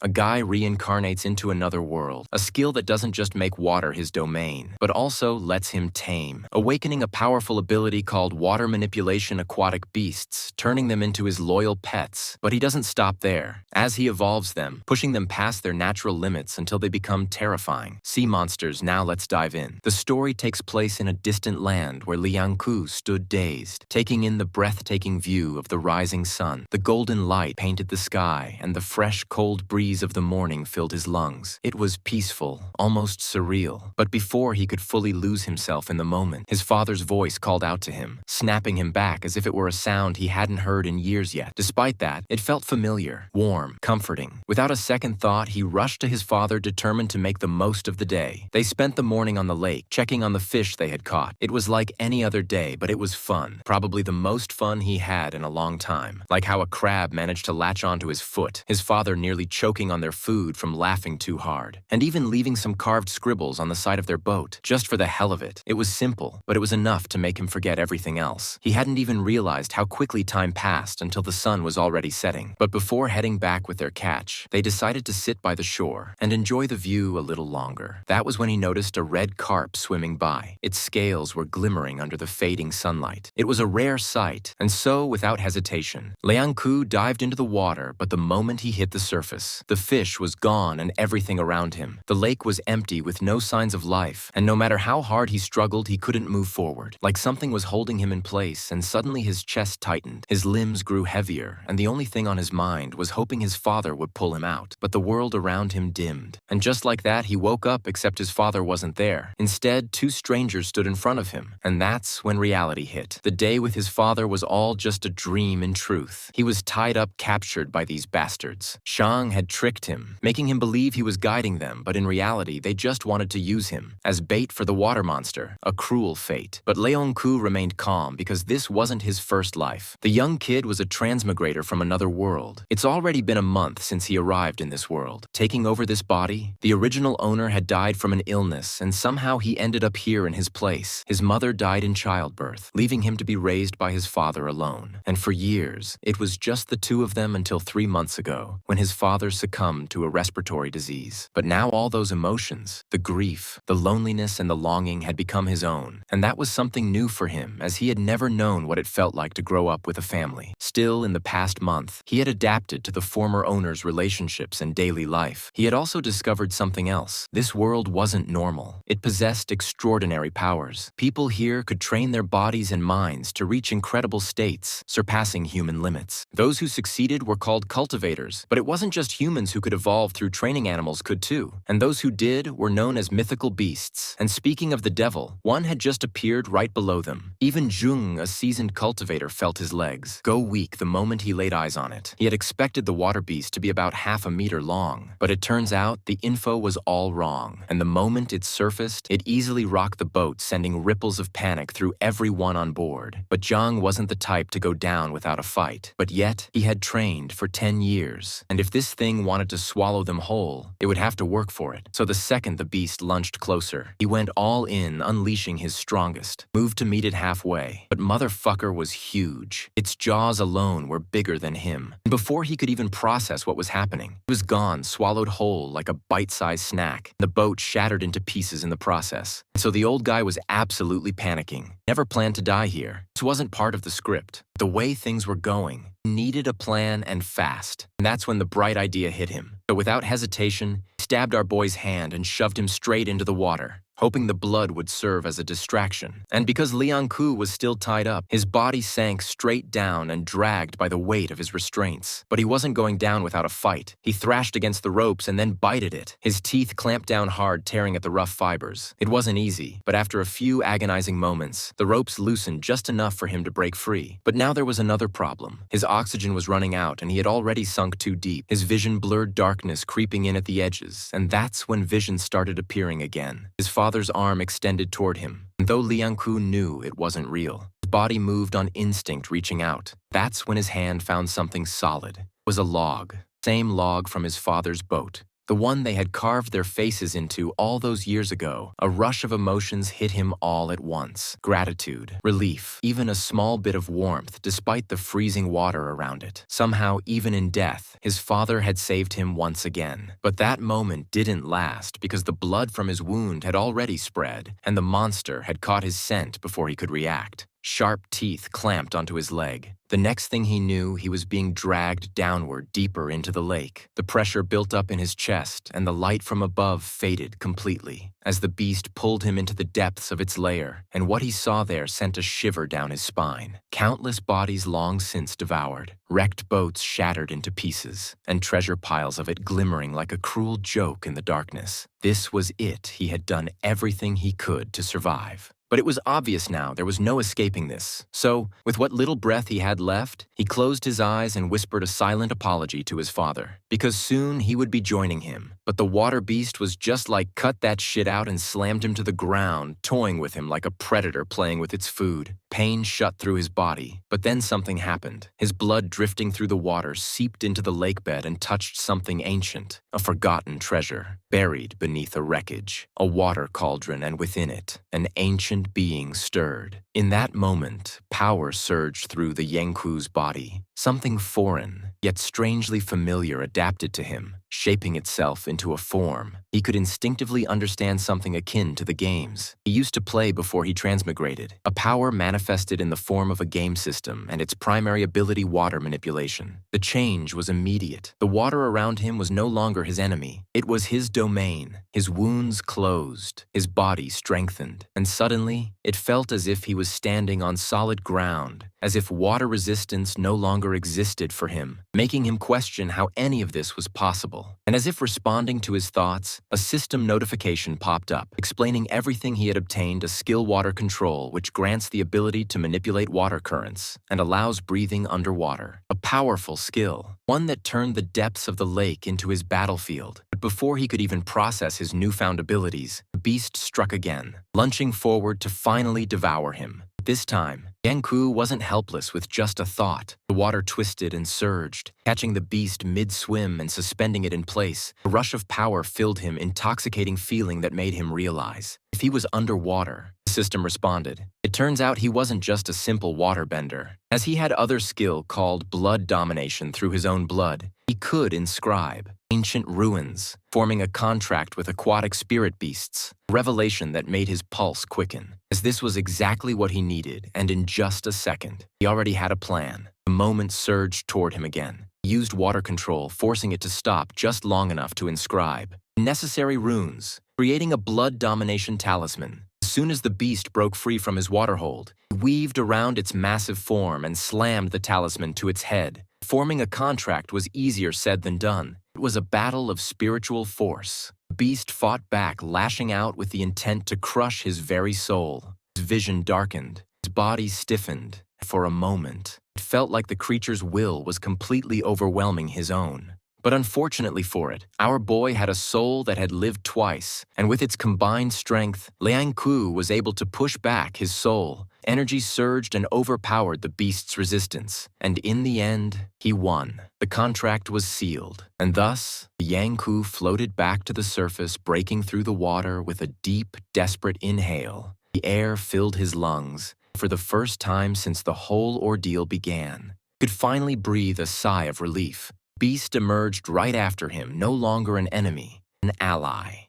A guy reincarnates into another world, a skill that doesn't just make water his domain, but also lets him tame, awakening a powerful ability called water manipulation aquatic beasts, turning them into his loyal pets. But he doesn't stop there. As he evolves them, pushing them past their natural limits until they become terrifying. Sea monsters, now let's dive in. The story takes place in a distant land where Leang stood dazed, taking in the breathtaking view of the rising sun. The golden light painted the sky, and the fresh, cold breeze of the morning filled his lungs. It was peaceful, almost surreal. But before he could fully lose himself in the moment, his father's voice called out to him, snapping him back as if it were a sound he hadn't heard in years yet. Despite that, it felt familiar, warm, comforting. Without a second thought, he rushed to his father, determined to make the most of the day. They spent the morning on the lake, checking on the fish they had caught. It was like any other day, but it was fun. Probably the most fun he had in a long time. Like how a crab managed to latch onto his foot, his father nearly choking on their food from laughing too hard, and even leaving some carved scribbles on the side of their boat, just for the hell of it. It was simple, but it was enough to make him forget everything else. He hadn't even realized how quickly time passed until the sun was already setting. But before heading back with their catch, they decided to sit by the shore and enjoy the view a little longer. That was when he noticed a red carp swimming by. Its scales were glimmering under the fading sunlight. It was a rare sight, and so, without hesitation, Leang dived into the water, but the moment he hit the surface, the fish was gone and everything around him. The lake was empty with no signs of life, and no matter how hard he struggled, he couldn't move forward. Like something was holding him in place, and suddenly his chest tightened. His limbs grew heavier, and the only thing on his mind was hoping his father would pull him out. But the world around him dimmed. And just like that, he woke up, except his father wasn't there. Instead, two strangers stood in front of him, and that's when reality hit. The day with his father was all just a dream in truth. He was tied up, captured by these bastards. Shang had tricked him, making him believe he was guiding them, but in reality, they just wanted to use him as bait for the water monster, a cruel fate. But Leang remained calm because this wasn't his first life. The young kid was a transmigrator from another world. It's already been a month since he arrived in this world. Taking over this body, the original owner had died from an illness, and somehow he ended up here in his place. His mother died in childbirth, leaving him to be raised by his father alone. And for years, it was just the two of them until 3 months ago, when his father succumbed to a respiratory disease. But now all those emotions, the grief, the loneliness, and the longing had become his own. And that was something new for him, as he had never known what it felt like to grow up with a family. Still, in the past month, he had adapted to the former owner's relationships and daily life. He had also discovered something else. This world wasn't normal. It possessed extraordinary powers. People here could train their bodies and minds to reach incredible states, surpassing human limits. Those who succeeded were called cultivators, but it wasn't just humans who could evolve through training. Animals could too. And those who did were known as mythical beasts. And speaking of the devil, one had just appeared right below them. Even Jung, a seasoned cultivator, felt his legs go weak the moment he laid eyes on it. He had expected the water beast to be about half a meter long, but it turns out the info was all wrong. And the moment it surfaced, it easily rocked the boat, sending ripples of panic through everyone on board. But Zhang wasn't the type to go down without a fight. But yet, he had trained for 10 years. And if this thing wanted to swallow them whole, it would have to work for it. So the second the beast lunged closer, he went all in, unleashing his strongest. Moved to meet it halfway. But motherfucker was huge. Its jaws alone were bigger than him. And before he could even process what was happening, he was gone, swallowed whole like a bite-sized snack. The boat shattered into pieces in the process. So the old guy was absolutely panicking. Never planned to die here. This wasn't part of the script. The way things were going, he needed a plan, and fast. And that's when the bright idea hit him. So without hesitation, he stabbed our boy's hand and shoved him straight into the water, hoping the blood would serve as a distraction. And because Leang was still tied up, his body sank straight down and dragged by the weight of his restraints. But he wasn't going down without a fight. He thrashed against the ropes and then bited it. His teeth clamped down hard, tearing at the rough fibers. It wasn't easy, but after a few agonizing moments, the ropes loosened just enough for him to break free. But now there was another problem. His oxygen was running out, and he had already sunk too deep. His vision blurred, darkness creeping in at the edges, and that's when vision started appearing again. His father's arm extended toward him, and though Leang knew it wasn't real, his body moved on instinct, reaching out. That's when his hand found something solid. It was a log. Same log from his father's boat. the one they had carved their faces into all those years ago. A rush of emotions hit him all at once. Gratitude, relief, even a small bit of warmth despite the freezing water around it. Somehow, even in death, his father had saved him once again. But that moment didn't last because the blood from his wound had already spread, and the monster had caught his scent before he could react. Sharp teeth clamped onto his leg. The next thing he knew, he was being dragged downward deeper into the lake. The pressure built up in his chest, and the light from above faded completely as the beast pulled him into the depths of its lair, and what he saw there sent a shiver down his spine. Countless bodies long since devoured, wrecked boats shattered into pieces, and treasure piles of it glimmering like a cruel joke in the darkness. This was it. He had done everything he could to survive. But it was obvious now there was no escaping this. So, with what little breath he had left, he closed his eyes and whispered a silent apology to his father, because soon he would be joining him. But the water beast was just like cut that shit out and slammed him to the ground, toying with him like a predator playing with its food. Pain shut through his body, but then something happened. His blood drifting through the water seeped into the lake bed and touched something ancient, a forgotten treasure, buried beneath a wreckage, a water cauldron, and within it, an ancient being stirred. In that moment, power surged through the Yangku's body. Something foreign, yet strangely familiar, adapted to him, shaping itself into a form. He could instinctively understand something akin to the games he used to play before he transmigrated. A power manifested in the form of a game system, and its primary ability water manipulation. The change was immediate. The water around him was no longer his enemy. It was his domain. His wounds closed, his body strengthened, and suddenly it felt as if he was standing on solid ground, as if water resistance no longer existed for him, making him question how any of this was possible. And as if responding to his thoughts, a system notification popped up, explaining everything he had obtained: a skill water control, which grants the ability to manipulate water currents and allows breathing underwater. A powerful skill, one that turned the depths of the lake into his battlefield. But before he could even process his newfound abilities, the beast struck again, lunching forward to finally devour him. This time, Yangku wasn't helpless with just a thought. The water twisted and surged, catching the beast mid-swim and suspending it in place. A rush of power filled him, intoxicating feeling that made him realize if he was underwater. The system responded. It turns out he wasn't just a simple waterbender. As he had other skill called blood domination through his own blood, he could inscribe ancient ruins, forming a contract with aquatic spirit beasts, a revelation that made his pulse quicken, as this was exactly what he needed, and in just a second, he already had a plan. The moment surged toward him again. He used water control, forcing it to stop just long enough to inscribe necessary runes, creating a blood domination talisman. As soon as the beast broke free from his waterhold, he weaved around its massive form and slammed the talisman to its head. Forming a contract was easier said than done. It was a battle of spiritual force. The beast fought back, lashing out with the intent to crush his very soul. His vision darkened, his body stiffened. For a moment, it felt like the creature's will was completely overwhelming his own. But unfortunately for it, our boy had a soul that had lived twice, and with its combined strength, Leang was able to push back his soul. Energy surged and overpowered the beast's resistance, and in the end, he won. The contract was sealed, and thus, the Yangku floated back to the surface, breaking through the water with a deep, desperate inhale. The air filled his lungs. For the first time since the whole ordeal began, he could finally breathe a sigh of relief. Beast emerged right after him, no longer an enemy, an ally.